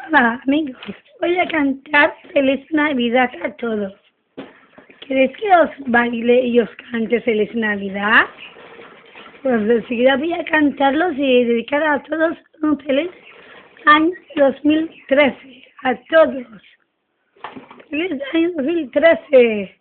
Hola amigos, voy a cantar Feliz Navidad a todos. ¿Queréis que os baile y os cante Feliz Navidad? Pues enseguida voy a cantarlos y dedicar a todos un feliz año 2013. A todos. Feliz año 2013.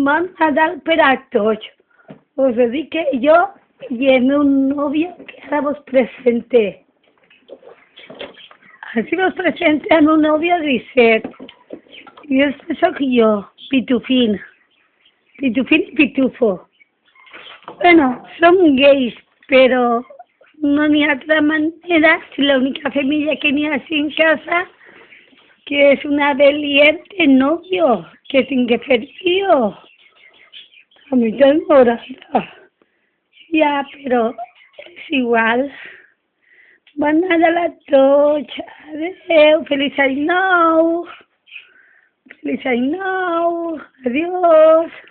Bon Nadal per a tots. Us dedique jo i el meu nòvio que ara vos presente. Així vos presente el meu nòvio Grisset. I després sóc jo, Pitufín. Pitufín i Pitufo. Bueno, som gais, però no n'hi ha altra manera si l'única família que n'hi ha així en casa que és una valiente novio que tinc que fer jo. A mi també m'agrada. Ja, però és igual. Bon Nadal a tots. Adéu. Feliç any nou. Feliç any nou. Adiós.